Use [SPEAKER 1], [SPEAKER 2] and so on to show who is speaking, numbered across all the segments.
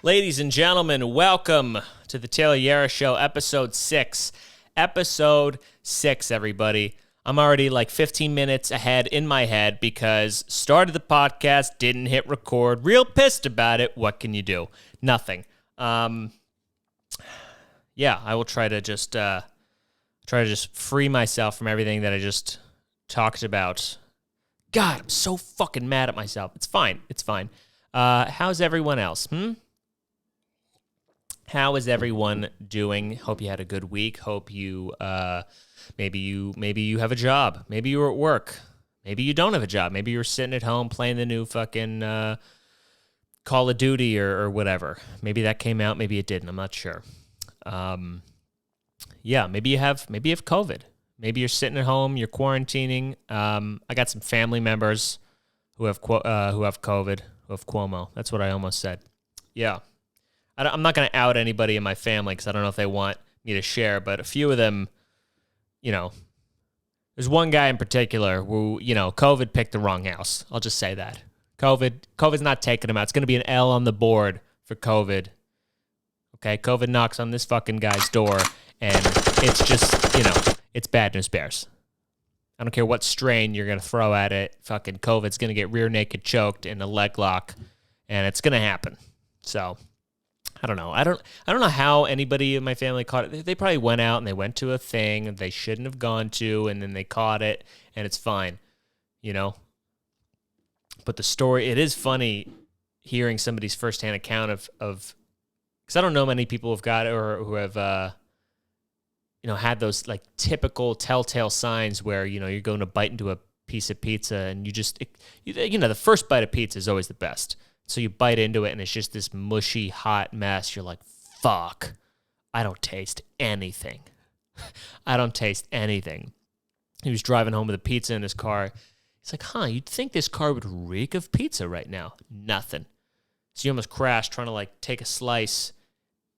[SPEAKER 1] Ladies and gentlemen, welcome to the Tayler Yarish Show, episode 6. Episode 6, everybody. I'm already like 15 minutes ahead in my head because started the podcast, didn't hit record, real pissed about it. What can you do? Nothing. I will try to just free myself from everything that I just talked about. God, I'm so fucking mad at myself. It's fine. How's everyone else? How is everyone doing? Hope you had a good week. Hope you, maybe you have a job. Maybe you're at work. Maybe you don't have a job. Maybe you're sitting at home playing the new fucking Call of Duty or whatever. Maybe that came out. Maybe it didn't. I'm not sure. Maybe you have COVID. Maybe you're sitting at home. You're quarantining. I got some family members who have COVID, who have Cuomo. That's what I almost said. Yeah. I'm not going to out anybody in my family because I don't know if they want me to share, but a few of them, there's one guy in particular who, COVID picked the wrong house. I'll just say that. COVID's not taking him out. It's going to be an L on the board for COVID. Okay, COVID knocks on this fucking guy's door, and it's just, it's bad news bears. I don't care what strain you're going to throw at it. Fucking COVID's going to get rear naked choked in a leg lock, and it's going to happen. So I don't know. I don't know how anybody in my family caught it. They probably went out and they went to a thing they shouldn't have gone to, and then they caught it, and it's fine, But the story, it is funny hearing somebody's firsthand account of because I don't know many people who've got it or who have, had those like typical telltale signs where, you're going to bite into a piece of pizza and the first bite of pizza is always the best. So you bite into it, and it's just this mushy, hot mess. You're like, fuck, I don't taste anything. I don't taste anything. He was driving home with a pizza in his car. He's like, you'd think this car would reek of pizza right now. Nothing. So he almost crashed trying to, take a slice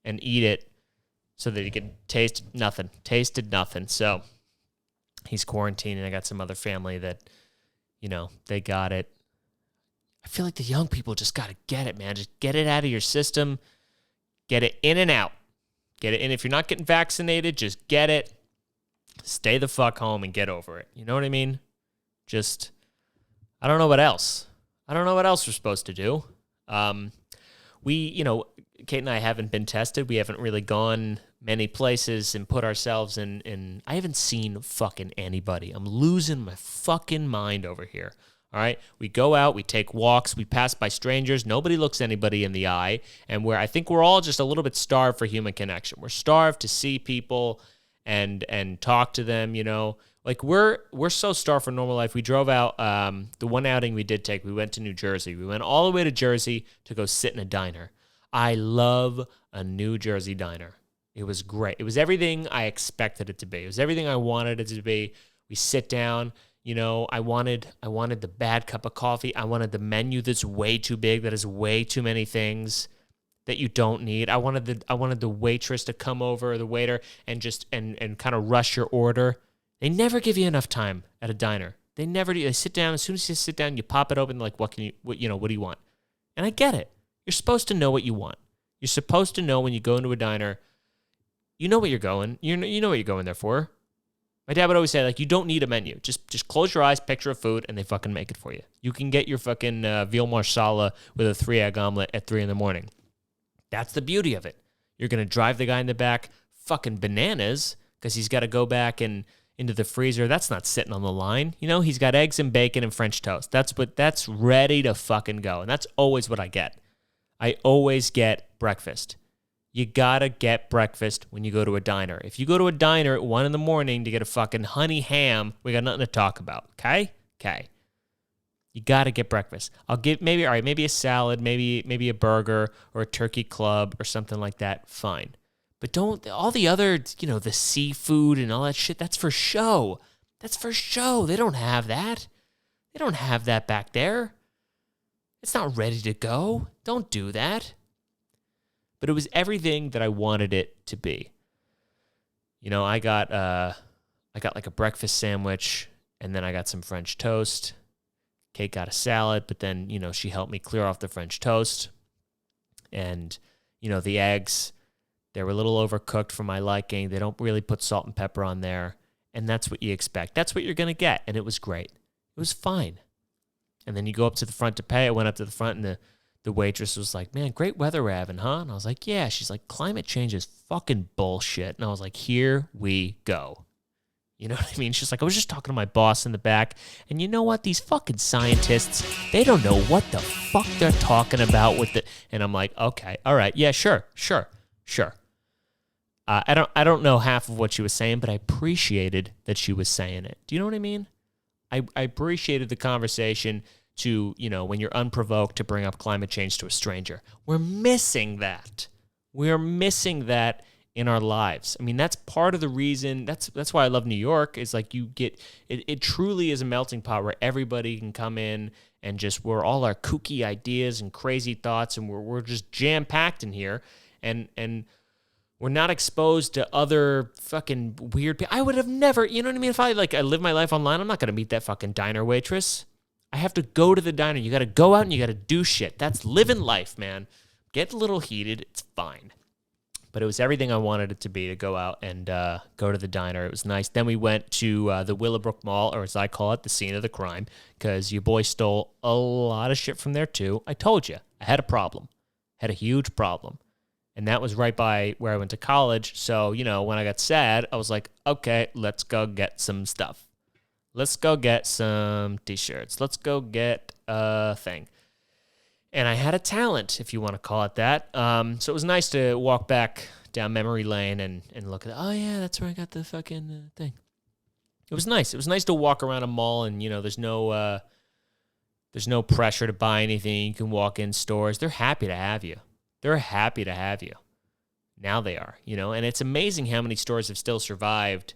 [SPEAKER 1] and eat it so that he could taste nothing. Tasted nothing. So he's quarantining. I got some other family that, they got it. I feel like the young people just got to get it, man. Just get it out of your system. Get it in and out. Get it in. If you're not getting vaccinated, just get it. Stay the fuck home and get over it. You know what I mean? Just, I don't know what else. I don't know what else we're supposed to do. Kate and I haven't been tested. We haven't really gone many places and put ourselves in. I haven't seen fucking anybody. I'm losing my fucking mind over here. All right, we go out, we take walks, we pass by strangers. Nobody looks anybody in the eye, and I think we're all just a little bit starved for human connection. We're starved to see people and talk to them. We're so starved for normal life. We drove out. The one outing we did take, we went to New Jersey. We went all the way to Jersey to go sit in a diner. I love a New Jersey diner. It was great. It was everything I expected it to be. It was everything I wanted it to be. We sit down. I wanted the bad cup of coffee. I wanted the menu that's way too big, that has way too many things that you don't need. I wanted the waitress to come over, or the waiter, and just and kind of rush your order. They never give you enough time at a diner. They never do. They sit down. As soon as you sit down, you pop it open. Like, what do you want? And I get it. You're supposed to know what you want. You're supposed to know when you go into a diner. You know what you're going. You know what you're going there for. My dad would always say, you don't need a menu. Just close your eyes, picture a food, and they fucking make it for you. You can get your fucking veal marsala with a 3-egg omelet at 3 in the morning. That's the beauty of it. You're going to drive the guy in the back fucking bananas because he's got to go back and into the freezer. That's not sitting on the line. He's got eggs and bacon and French toast. That's ready to fucking go. And that's always what I get. I always get breakfast. You gotta get breakfast when you go to a diner. If you go to a diner at 1 in the morning to get a fucking honey ham, we got nothing to talk about, okay? Okay. You gotta get breakfast. I'll give maybe a salad, maybe a burger or a turkey club or something like that, fine. But don't, all the other, the seafood and all that shit, that's for show. That's for show. They don't have that. They don't have that back there. It's not ready to go. Don't do that. But it was everything that I wanted it to be. I got like a breakfast sandwich, and then I got some French toast. Kate got a salad, but then, she helped me clear off the French toast. And, the eggs, they were a little overcooked for my liking. They don't really put salt and pepper on there. And that's what you expect. That's what you're going to get. And it was great. It was fine. And then you go up to the front to pay. I went up to the front, and the waitress was like, man, great weather we're having, huh? And I was like, yeah. She's like, climate change is fucking bullshit. And I was like, here we go. You know what I mean? She's like, I was just talking to my boss in the back, and you know what? These fucking scientists, they don't know what the fuck they're talking about with it. And I'm like, okay, all right, yeah, sure. I don't know half of what she was saying, but I appreciated that she was saying it. Do you know what I mean? I appreciated the conversation to, when you're unprovoked, to bring up climate change to a stranger. We're missing that. We're missing that in our lives. I mean, that's part of the reason. That's why I love New York. Is like you get it truly is a melting pot where everybody can come in and just we're all our kooky ideas and crazy thoughts, and we're just jam packed in here, and we're not exposed to other fucking weird people. I would have never, you know what I mean? If I live my life online, I'm not gonna meet that fucking diner waitress. I have to go to the diner. You got to go out and you got to do shit. That's living life, man. Get a little heated. It's fine. But it was everything I wanted it to be, to go out and go to the diner. It was nice. Then we went to the Willowbrook Mall, or as I call it, the scene of the crime, because your boy stole a lot of shit from there too. I told you, I had a problem. Had a huge problem. And that was right by where I went to college. So, when I got sad, I was like, okay, let's go get some stuff. Let's go get some t-shirts. Let's go get a thing. And I had a talent, if you want to call it that. So it was nice to walk back down memory lane and look at, oh, yeah, that's where I got the fucking thing. It was nice. It was nice to walk around a mall and, there's no pressure to buy anything. You can walk in stores. They're happy to have you. They're happy to have you. Now they are, And it's amazing how many stores have still survived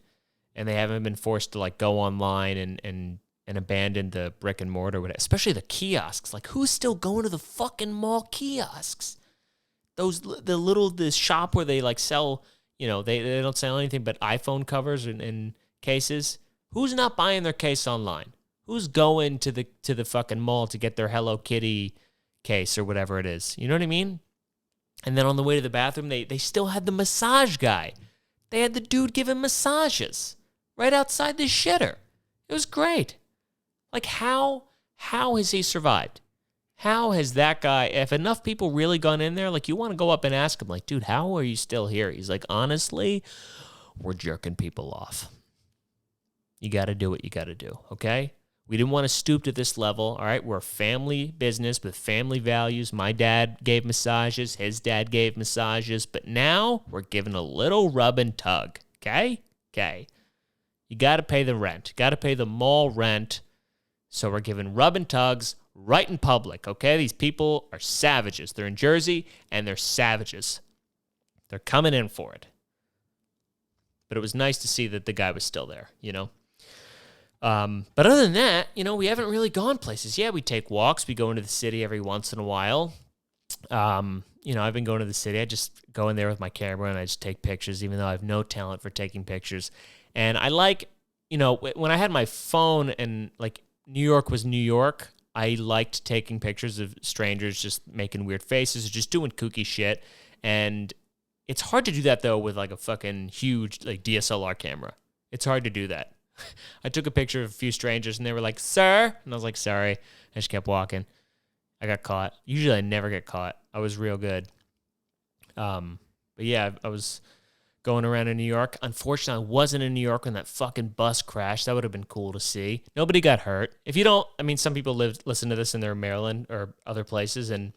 [SPEAKER 1] and they haven't been forced to go online and abandon the brick and mortar, especially the kiosks. Like, who's still going to the fucking mall kiosks? The shop where they sell, they don't sell anything but iPhone covers and cases. Who's not buying their case online? Who's going to the fucking mall to get their Hello Kitty case or whatever it is? You know what I mean? And then on the way to the bathroom, they still had the massage guy. They had the dude giving massages right outside the shitter. It was great. How has he survived? How has that guy, if enough people really gone in there, you want to go up and ask him, dude, how are you still here? He's like, honestly, we're jerking people off. You got to do what you got to do, okay? We didn't want to stoop to this level, all right? We're a family business with family values. My dad gave massages. His dad gave massages. But now we're giving a little rub and tug, okay? Okay. You got to pay the rent. Got to pay the mall rent. So we're giving rub and tugs right in public, okay? These people are savages. They're in Jersey, and they're savages. They're coming in for it. But it was nice to see that the guy was still there, But other than that, we haven't really gone places. Yeah, we take walks. We go into the city every once in a while. I've been going to the city. I just go in there with my camera, and I just take pictures, even though I have no talent for taking pictures. And I when I had my phone and, New York was New York, I liked taking pictures of strangers just making weird faces or just doing kooky shit. And it's hard to do that, though, with, a fucking huge, DSLR camera. It's hard to do that. I took a picture of a few strangers, and they were like, sir? And I was like, sorry. I just kept walking. I got caught. Usually I never get caught. I was real good. But yeah, I was going around in New York. Unfortunately, I wasn't in New York when that fucking bus crashed. That would have been cool to see. Nobody got hurt. If you don't, some people listen to this and they're in Maryland or other places, and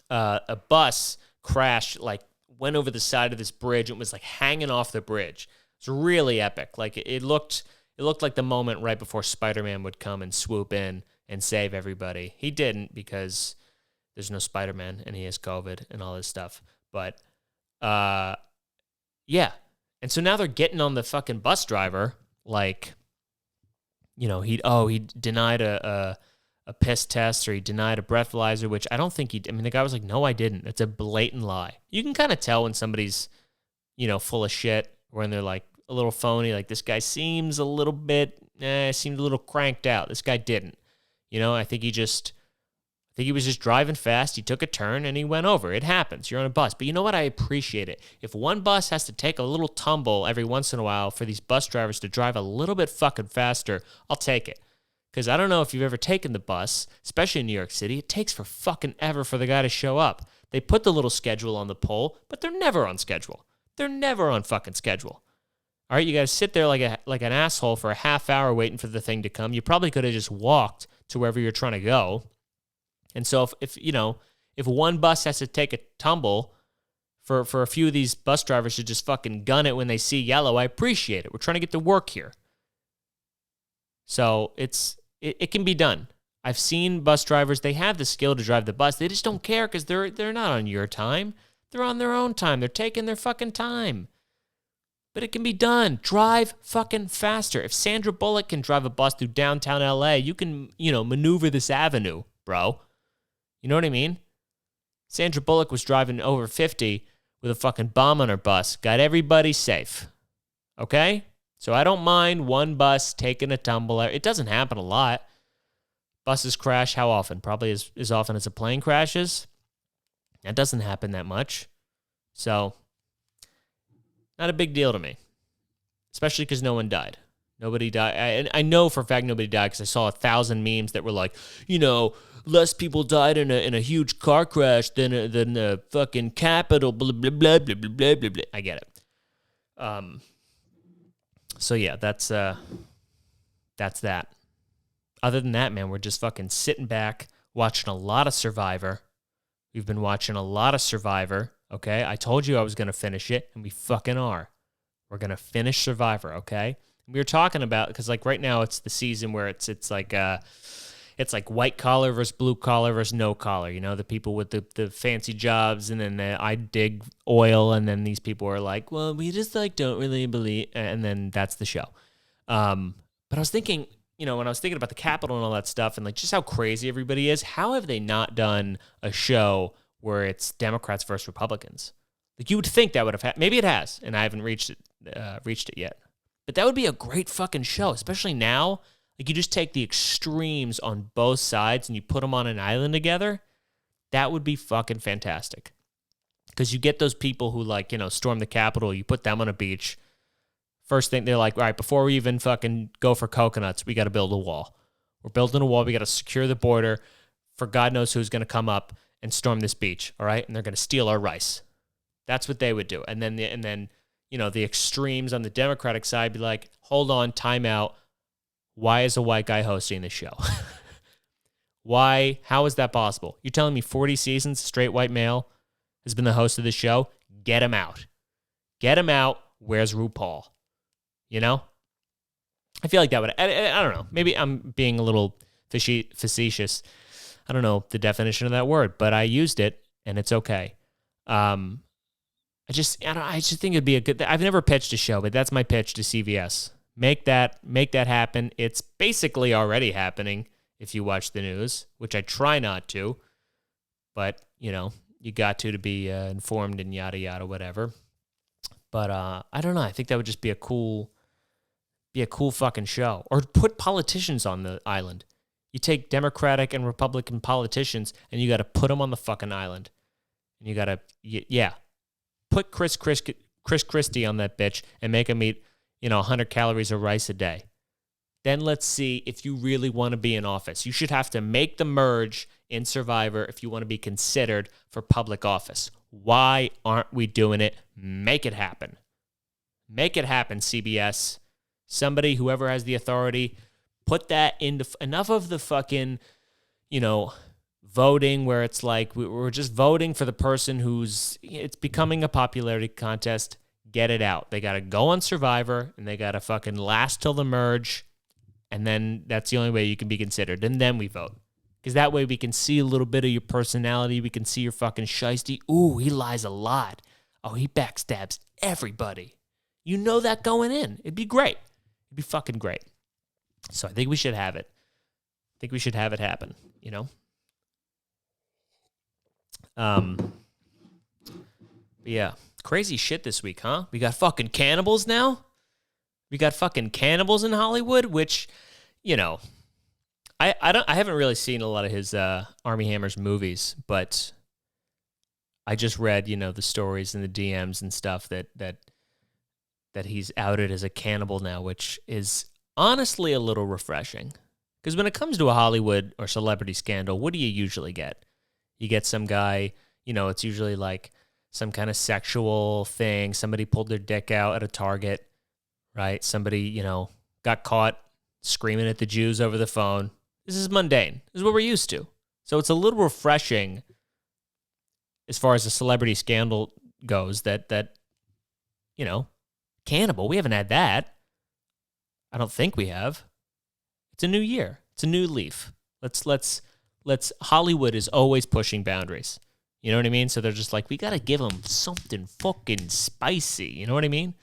[SPEAKER 1] a bus crashed, went over the side of this bridge and was, hanging off the bridge. It's really epic. It looked like the moment right before Spider-Man would come and swoop in and save everybody. He didn't, because there's no Spider-Man and he has COVID and all this stuff. But yeah. And so now they're getting on the fucking bus driver, he denied a piss test, or he denied a breathalyzer, which I don't think the guy was like, no, I didn't. It's a blatant lie. You can kind of tell when somebody's, full of shit, or when they're a little phony, this guy seems a little bit, seemed a little cranked out. This guy didn't. I think he think he was just driving fast. He took a turn and he went over. It happens. You're on a bus. But you know what? I appreciate it. If one bus has to take a little tumble every once in a while for these bus drivers to drive a little bit fucking faster, I'll take it. Because I don't know if you've ever taken the bus, especially in New York City. It takes for fucking ever for the guy to show up. They put the little schedule on the pole, but they're never on schedule. They're never on fucking schedule. All right, you got to sit there like an asshole for a half hour waiting for the thing to come. You probably could have just walked to wherever you're trying to go. And so if one bus has to take a tumble for a few of these bus drivers to just fucking gun it when they see yellow, I appreciate it. We're trying to get to work here. So it can be done. I've seen bus drivers, they have the skill to drive the bus. They just don't care because they're not on your time. They're on their own time. They're taking their fucking time. But it can be done. Drive fucking faster. If Sandra Bullock can drive a bus through downtown LA, you can, maneuver this avenue, bro. You know what I mean? Sandra Bullock was driving over 50 with a fucking bomb on her bus. Got everybody safe. Okay? So I don't mind one bus taking a tumble. It doesn't happen a lot. Buses crash how often? Probably as often as a plane crashes. That doesn't happen that much. So, not a big deal to me. Especially because no one died. Nobody died. I know for a fact nobody died because I saw 1,000 memes that were like, less people died in a huge car crash than the fucking Capitol, blah, blah, blah, blah, blah, blah, blah, blah. I get it. So yeah, that's that. Other than that, man, we're just fucking sitting back, watching a lot of Survivor. We've been watching a lot of Survivor, okay? I told you I was going to finish it, and we fucking are. We're going to finish Survivor, okay? We were talking about, because like right now it's the season where it's like white collar versus blue collar versus no collar, the people with the fancy jobs, and then I dig oil, and then these people are like, well, we just don't really believe, and then that's the show. But I was thinking, when I was thinking about the Capitol and all that stuff and like just how crazy everybody is, how have they not done a show where it's Democrats versus Republicans? Like you would think that would have maybe it has, and I haven't reached it yet. But that would be a great fucking show, especially now. Like you just take the extremes on both sides and you put them on an island together. That would be fucking fantastic. Because you get those people who storm the Capitol, you put them on a beach. First thing, they're like, all right, before we even fucking go for coconuts, we got to build a wall. We're building a wall. We got to secure the border for God knows who's going to come up and storm this beach, all right? And they're going to steal our rice. That's what they would do. And then the extremes on the Democratic side be like, hold on, time out. Why is a white guy hosting this show? Why? How is that possible? You're telling me 40 seasons, straight white male has been the host of the show? Get him out. Get him out. Where's RuPaul? I feel like that would, I don't know. Maybe I'm being a little facetious. I don't know the definition of that word, but I used it and it's okay. I just think it'd be a good, I've never pitched a show, but that's my pitch to CVS. Make that happen. It's basically already happening if you watch the news, which I try not to, but you got to be informed and yada, yada, whatever. But I don't know. I think that would just be a cool fucking show. Or put politicians on the island. You take Democratic and Republican politicians and you got to put them on the fucking island. And you got to, put Chris Christie on that bitch and make him eat, 100 calories of rice a day. Then let's see if you really want to be in office. You should have to make the merge in Survivor if you want to be considered for public office. Why aren't we doing it? Make it happen. Make it happen, CBS. Somebody, whoever has the authority, put that into enough of the fucking, voting where it's like we're just voting for the person it's becoming a popularity contest. Get it out. They got to go on Survivor and they got to fucking last till the merge. And then that's the only way you can be considered. And then we vote. Because that way we can see a little bit of your personality. We can see your fucking shiesty. Ooh, he lies a lot. Oh, he backstabs everybody. You know that going in. It'd be great. It'd be fucking great. So I think we should have it. I think we should have it happen, Yeah. Crazy shit this week, huh? We got fucking cannibals now? We got fucking cannibals in Hollywood, which, I haven't really seen a lot of his Armie Hammer's movies, but I just read, the stories and the DMs and stuff that he's outed as a cannibal now, which is honestly a little refreshing. Because when it comes to a Hollywood or celebrity scandal, what do you usually get? You get some guy, it's usually like some kind of sexual thing. Somebody pulled their dick out at a Target, right? Somebody, got caught screaming at the Jews over the phone. This is mundane. This is what we're used to. So it's a little refreshing as far as the celebrity scandal goes that cannibal. We haven't had that. I don't think we have. It's a new year. It's a new leaf. Let's Hollywood is always pushing boundaries. You know what I mean? So they're just like, we got to give them something fucking spicy. You know what I mean?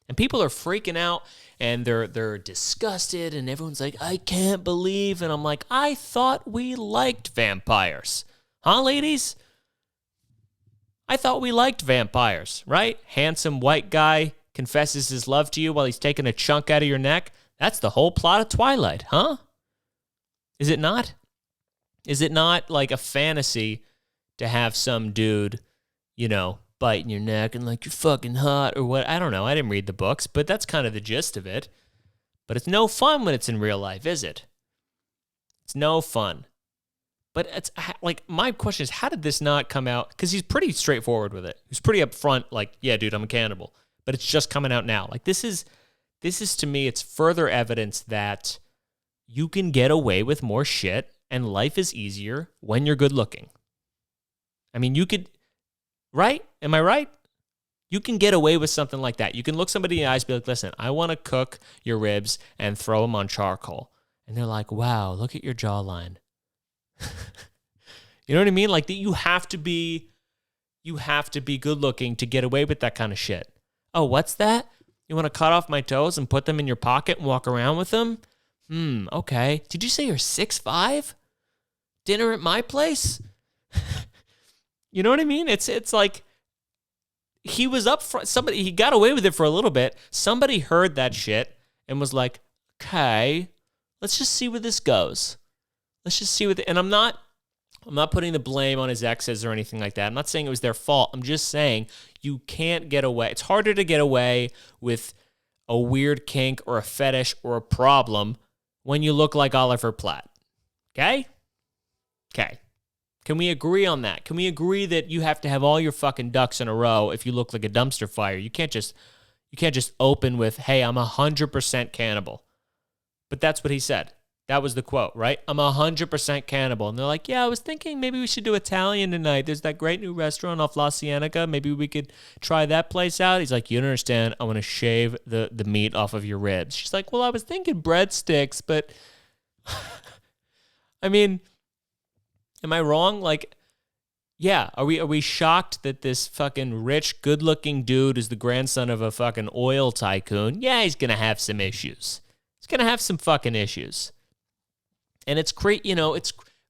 [SPEAKER 1] And people are freaking out and they're disgusted and everyone's like, I can't believe. And I'm like, I thought we liked vampires. Huh, ladies? I thought we liked vampires, right? Handsome white guy confesses his love to you while he's taking a chunk out of your neck. That's the whole plot of Twilight, huh? Is it not? Is it not like a fantasy to have some dude, biting your neck and like, you're fucking hot or what? I don't know. I didn't read the books, but that's kind of the gist of it. But it's no fun when it's in real life, is it? It's no fun. But it's like, my question is, how did this not come out? Because he's pretty straightforward with it. He's pretty upfront, like, yeah, dude, I'm a cannibal. But it's just coming out now. Like, this is to me, it's further evidence that you can get away with more shit and life is easier when you're good looking. I mean, you could, right? Am I right? You can get away with something like that. You can look somebody in the eyes and be like, listen, I want to cook your ribs and throw them on charcoal. And they're like, wow, look at your jawline. You know what I mean? Like, that you have to be good looking to get away with that kind of shit. Oh, what's that? You want to cut off my toes and put them in your pocket and walk around with them? Okay. Did you say you're 6'5"? Dinner at my place? You know what I mean? It's like he was up front. He got away with it for a little bit. Somebody heard that shit and was like, okay, let's just see where this goes. Let's just see what and I'm not putting the blame on his exes or anything like that. I'm not saying it was their fault. I'm just saying you can't get away. It's harder to get away with a weird kink or a fetish or a problem when you look like Oliver Platt. Okay? Okay. Can we agree on that? Can we agree that you have to have all your fucking ducks in a row if you look like a dumpster fire? You can't just open with, hey, I'm 100% cannibal. But that's what he said. That was the quote, right? I'm 100% cannibal. And they're like, yeah, I was thinking maybe we should do Italian tonight. There's that great new restaurant off La Cienega. Maybe we could try that place out. He's like, you don't understand. I want to shave the meat off of your ribs. She's like, well, I was thinking breadsticks, but I mean, am I wrong? Like, yeah, are we shocked that this fucking rich, good-looking dude is the grandson of a fucking oil tycoon? Yeah, he's going to have some issues. He's going to have some fucking issues. And it's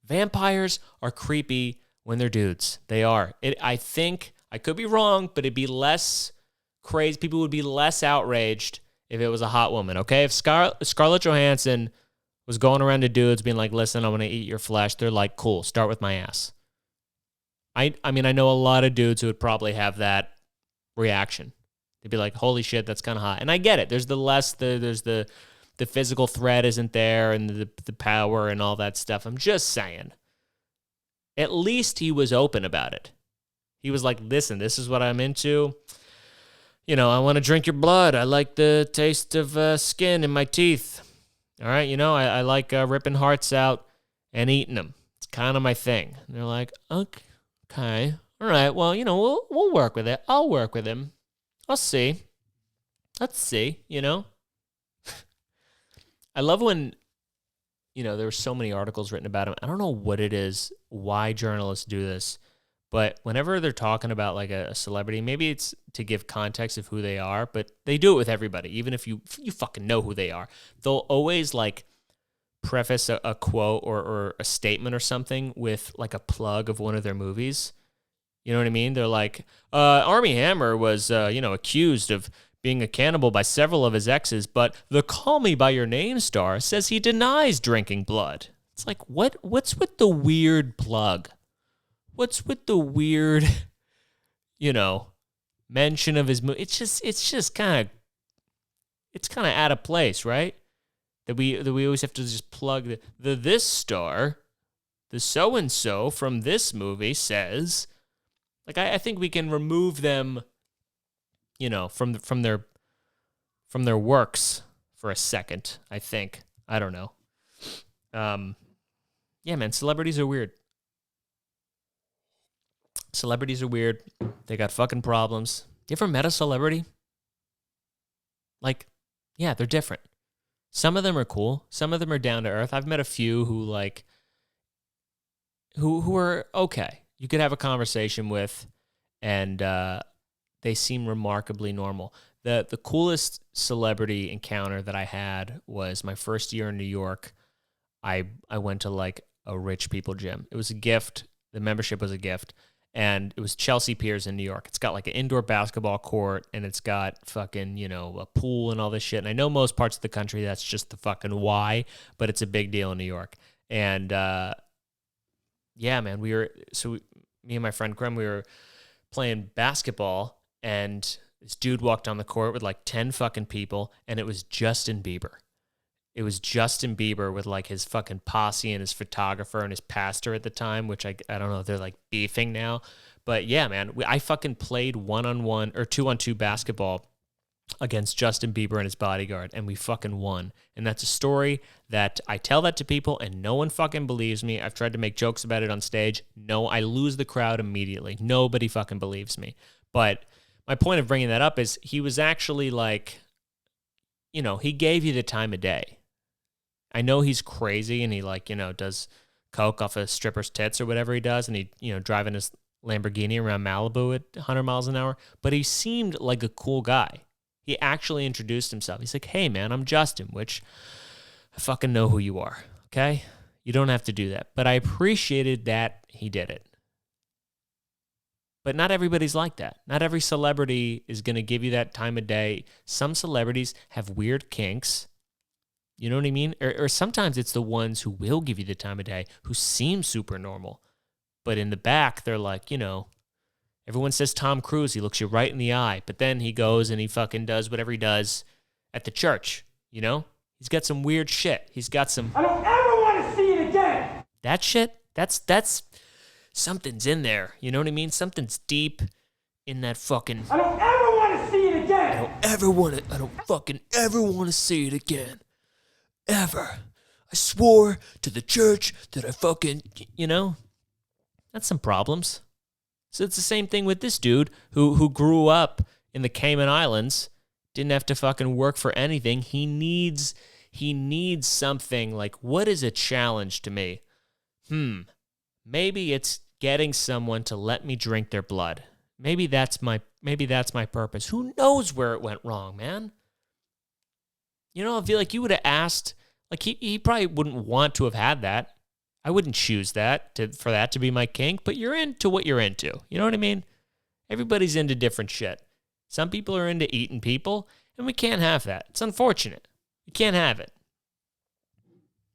[SPEAKER 1] vampires are creepy when they're dudes. They are. I think, I could be wrong, but it'd be less crazy. People would be less outraged if it was a hot woman, okay? If Scarlett Johansson was going around to dudes being like, listen, I want to eat your flesh, they're like, cool, start with my ass. I mean, I know a lot of dudes who would probably have that reaction. They'd be like, holy shit, that's kind of hot. And I get it. There's the physical threat isn't there and the power and all that stuff. I'm just saying. At least he was open about it. He was like, listen, this is what I'm into. I want to drink your blood. I like the taste of skin in my teeth. All right, I like ripping hearts out and eating them. It's kind of my thing. And they're like, okay. All right, well, we'll work with it. I'll work with him. I'll see. Let's see, I love when, there were so many articles written about him. I don't know what it is, why journalists do this, but whenever they're talking about like a celebrity, maybe it's to give context of who they are, but they do it with everybody. Even if you fucking know who they are, they'll always like preface a quote or a statement or something with like a plug of one of their movies. You know what I mean? They're like, Armie Hammer was, accused of being a cannibal by several of his exes, but the Call Me By Your Name star says he denies drinking blood. It's like, what's with the weird plug? What's with the weird, mention of his movie? It's just kind of out of place, right? That we always have to just plug the this star, the so and so from this movie says, like I think we can remove them, from their works for a second. I think, I don't know. Yeah, man, celebrities are weird. Celebrities are weird. They got fucking problems. You ever met a celebrity? Like, yeah, they're different. Some of them are cool. Some of them are down to earth. I've met a few who who are okay. You could have a conversation with, and they seem remarkably normal. The coolest celebrity encounter that I had was my first year in New York. I went to like a rich people gym. It was a gift. The membership was a gift. And it was Chelsea Piers in New York. It's got like an indoor basketball court, and it's got fucking, a pool and all this shit. And I know most parts of the country, that's just the fucking why, but it's a big deal in New York. And yeah, man, me and my friend Graham, we were playing basketball, and this dude walked on the court with like 10 fucking people, and it was Justin Bieber. It was Justin Bieber with like his fucking posse and his photographer and his pastor at the time, which I don't know if they're like beefing now. But yeah, man, I fucking played 1-on-1 or 2-on-2 basketball against Justin Bieber and his bodyguard, and we fucking won. And that's a story that I tell that to people, and no one fucking believes me. I've tried to make jokes about it on stage. No, I lose the crowd immediately. Nobody fucking believes me. But my point of bringing that up is he was actually like, he gave you the time of day. I know he's crazy, and he does coke off a stripper's tits or whatever he does, and he, driving his Lamborghini around Malibu at 100 miles an hour, but he seemed like a cool guy. He actually introduced himself. He's like, hey, man, I'm Justin, which I fucking know who you are, okay? You don't have to do that. But I appreciated that he did it. But not everybody's like that. Not every celebrity is going to give you that time of day. Some celebrities have weird kinks. You know what I mean? Or sometimes it's the ones who will give you the time of day who seem super normal. But in the back, they're like, everyone says Tom Cruise. He looks you right in the eye. But then he goes and he fucking does whatever he does at the church, He's got some weird shit. He's got some...
[SPEAKER 2] I don't ever want to see it again!
[SPEAKER 1] That shit, that's... Something's in there. You know what I mean? Something's deep in that fucking...
[SPEAKER 2] I don't ever want to see it again!
[SPEAKER 1] I don't fucking ever want to see it again. Ever. I swore to the church that I fucking, that's some problems. So it's the same thing with this dude who grew up in the Cayman Islands, didn't have to fucking work for anything. He needs something like, what is a challenge to me? Maybe it's getting someone to let me drink their blood. Maybe that's my purpose. Who knows where it went wrong, man? I feel like you would have asked, like he probably wouldn't want to have had that. I wouldn't choose that for that to be my kink, but you're into what you're into. You know what I mean? Everybody's into different shit. Some people are into eating people, and we can't have that. It's unfortunate. We can't have it.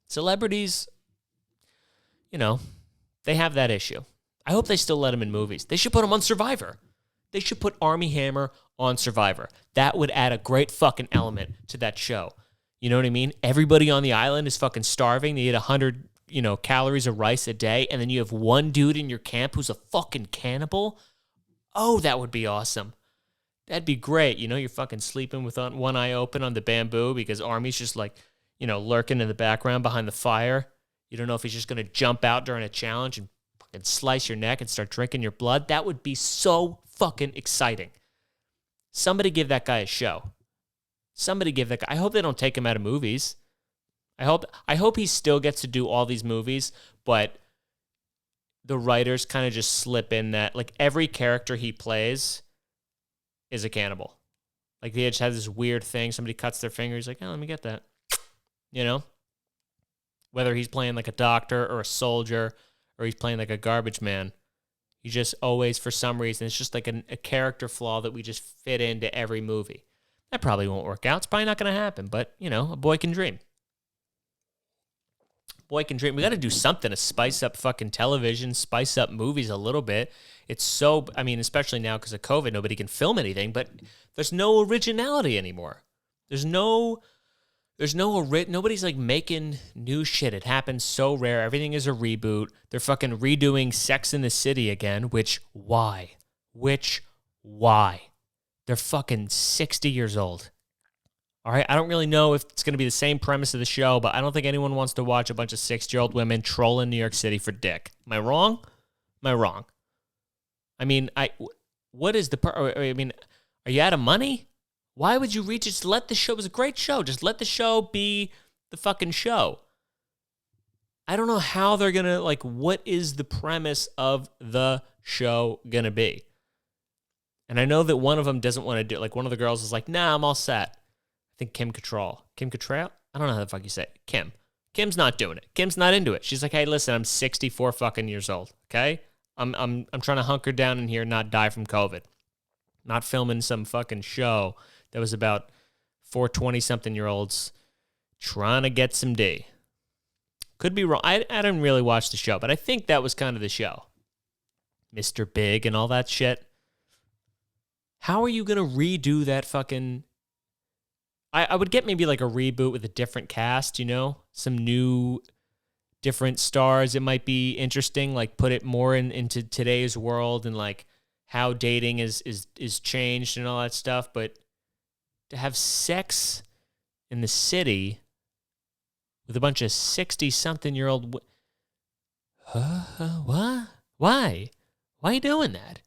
[SPEAKER 1] Celebrities, they have that issue. I hope they still let them in movies. They should put them on Survivor. They should put Armie Hammer on Survivor. That would add a great fucking element to that show. You know what I mean? Everybody on the island is fucking starving. They eat 100, calories of rice a day, and then you have one dude in your camp who's a fucking cannibal. Oh, that would be awesome. That'd be great. You're fucking sleeping with one eye open on the bamboo because Armie's just like, lurking in the background behind the fire. You don't know if he's just going to jump out during a challenge and fucking slice your neck and start drinking your blood. That would be so fucking exciting. Somebody give that guy a show. I hope they don't take him out of movies. I hope he still gets to do all these movies, but the writers kind of just slip in that, like, every character he plays is a cannibal. Like, they just have this weird thing. Somebody cuts their finger. He's like, oh, let me get that. Whether he's playing like a doctor or a soldier or he's playing like a garbage man, he just always, for some reason, it's just like a character flaw that we just fit into every movie. That probably won't work out. It's probably not going to happen, but, a boy can dream. boy can dream. We got to do something to spice up fucking television, spice up movies a little bit. It's so, I mean, especially now because of COVID, nobody can film anything, but there's no originality anymore. Nobody's like making new shit. It happens so rare. Everything is a reboot. They're fucking redoing Sex in the City again, why? They're fucking 60 years old. All right, I don't really know if it's going to be the same premise of the show, but I don't think anyone wants to watch a bunch of 60-year-old women trolling New York City for dick. Am I wrong? I mean, what is I mean, are you out of money? Why would you just let the show, it was a great show. Just let the show be the fucking show. I don't know how they're going to, like, what is the premise of the show going to be? And I know that one of them doesn't want to do it. Like, one of the girls is like, nah, I'm all set. I think Kim Cattrall. I don't know how the fuck you say it. Kim's not doing it. Kim's not into it. She's like, hey, listen, I'm 64 fucking years old, okay? I'm trying to hunker down in here and not die from COVID. Not filming some fucking show that was about 4 20-something-year-olds trying to get some D. Could be wrong. I didn't really watch the show, but I think that was kind of the show. Mr. Big and all that shit. How are you going to redo that fucking... I would get maybe like a reboot with a different cast, you know? Some new, different stars. It might be interesting, like put it more into today's world and like how dating is changed and all that stuff. But to have Sex in the City with a bunch of 60-something-year-old... What? Why? Why are you doing that?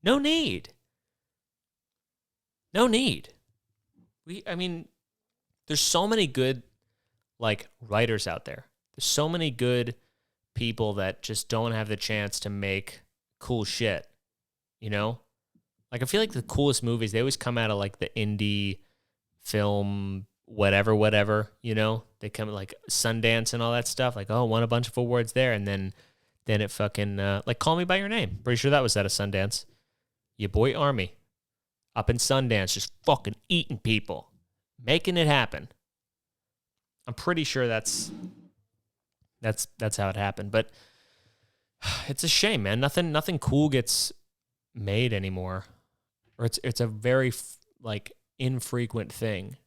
[SPEAKER 1] No need. I mean, there's so many good, like, writers out there. There's so many good people that just don't have the chance to make cool shit, you know? Like, I feel like the coolest movies, they always come out of, like, the indie film, whatever, you know? They come, like, Sundance and all that stuff. Like, oh, won a bunch of awards there, and then it fucking, like, Call Me By Your Name. Pretty sure that was at a Sundance. Your boy Armie. Up in Sundance, just fucking eating people, making it happen. I'm pretty sure that's how it happened. But it's a shame, man. Nothing cool gets made anymore, or it's a very like infrequent thing.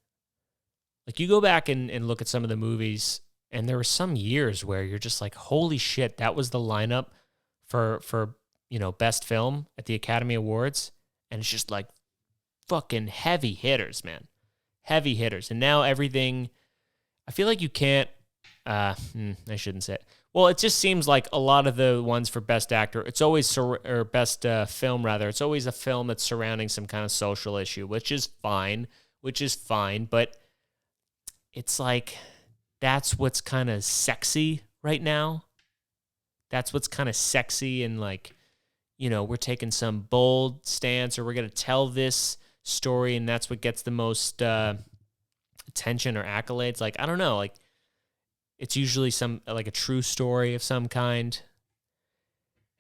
[SPEAKER 1] Like you go back and look at some of the movies, and there were some years where you're just like, holy shit, that was the lineup for best film at the Academy Awards, and it's just like fucking heavy hitters, man. Heavy hitters. And now everything, I feel like you can't, I shouldn't say it. Well, it just seems like a lot of the ones for best actor, it's always, or best film rather, it's always a film that's surrounding some kind of social issue, which is fine, but it's like, that's what's kind of sexy right now. That's what's kind of sexy, and like, we're taking some bold stance, or we're going to tell this story, and that's what gets the most attention or accolades. Like, I don't know, like it's usually some like a true story of some kind,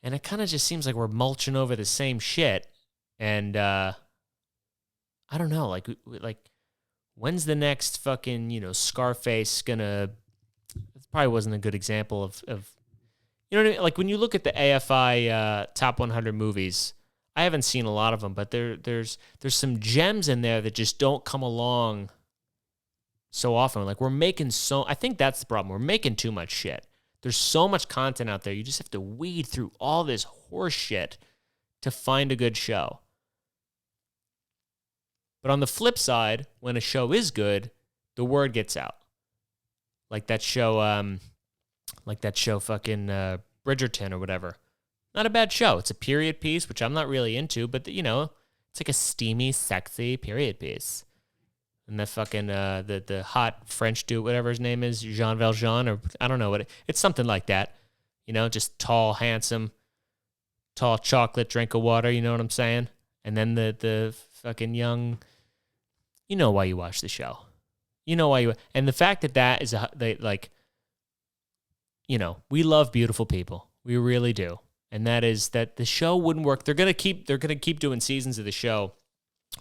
[SPEAKER 1] and it kind of just seems like we're mulching over the same shit. And I don't know, like when's the next fucking Scarface gonna? It probably wasn't a good example of you know what I mean? Like when you look at the AFI top 100 movies, I haven't seen a lot of them, but there's some gems in there that just don't come along so often. Like I think that's the problem. We're making too much shit. There's so much content out there. You just have to weed through all this horse shit to find a good show. But on the flip side, when a show is good, the word gets out. Like that show fucking Bridgerton or whatever. Not a bad show. It's a period piece, which I'm not really into, but it's like a steamy, sexy period piece. And the fucking the hot French dude, whatever his name is, Jean Valjean, or I don't know what it's something like that. Just tall, handsome, tall chocolate drink of water. You know what I'm saying? And then the fucking young. You know why you watch the show. You know why you. And the fact that is we love beautiful people. We really do. And that is that the show wouldn't work. They're gonna keep doing seasons of the show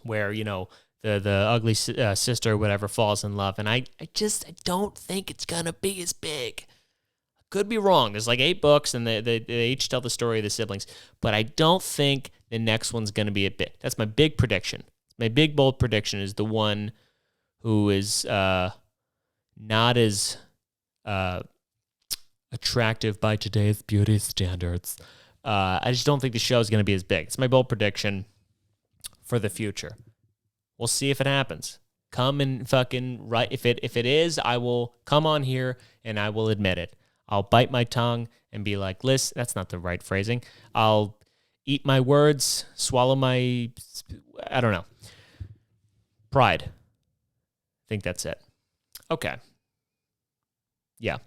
[SPEAKER 1] where the ugly sister or whatever falls in love, and I don't think it's gonna be as big. Could be wrong. There's like 8 books, and they each tell the story of the siblings. But I don't think the next one's going to be a bit. That's my big prediction. My big, bold prediction is the one who is not as attractive by today's beauty standards. I just don't think the show is going to be as big. It's my bold prediction for the future. We'll see if it happens. Come and fucking write. If it is, I will come on here and I will admit it. I'll bite my tongue and be like, listen, that's not the right phrasing. I'll eat my words, swallow my, I don't know. Pride. I think that's it. Okay. Yeah.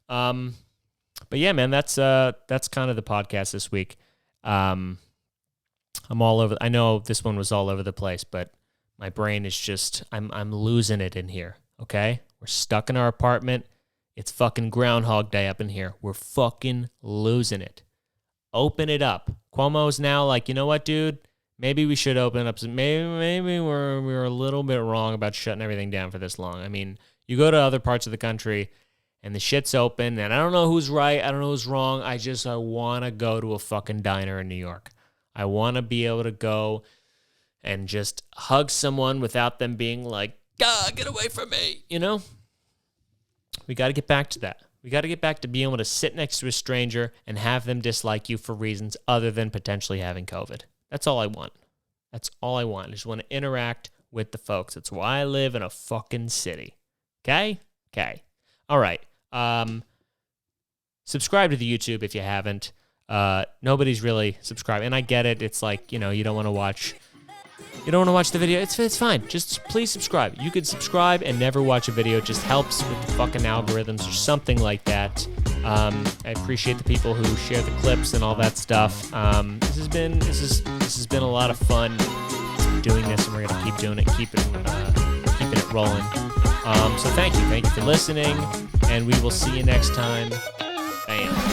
[SPEAKER 1] But yeah, man, that's kind of the podcast this week. I'm all over. I know this one was all over the place, but my brain is just, I'm losing it in here. Okay. We're stuck in our apartment. It's fucking Groundhog Day up in here. We're fucking losing it. Open it up. Cuomo's now like, you know what, dude? Maybe we should open up some. Maybe we're a little bit wrong about shutting everything down for this long. I mean, you go to other parts of the country and the shit's open, and I don't know who's right. I don't know who's wrong. I want to go to a fucking diner in New York. I want to be able to go and just hug someone without them being like, God, get away from me, you know? We got to get back to that. We got to get back to being able to sit next to a stranger and have them dislike you for reasons other than potentially having COVID. That's all I want. That's all I want. I just want to interact with the folks. That's why I live in a fucking city. Okay? Okay. All right. Subscribe to the YouTube if you haven't. Nobody's really subscribed. And I get it. It's like, you don't want to watch... You don't want to watch the video? It's fine. Just please subscribe. You could subscribe and never watch a video. It just helps with the fucking algorithms or something like that. I appreciate the people who share the clips and all that stuff. This has been a lot of fun doing this, and we're gonna keep doing it, keeping it rolling. So thank you for listening, and we will see you next time. Bam.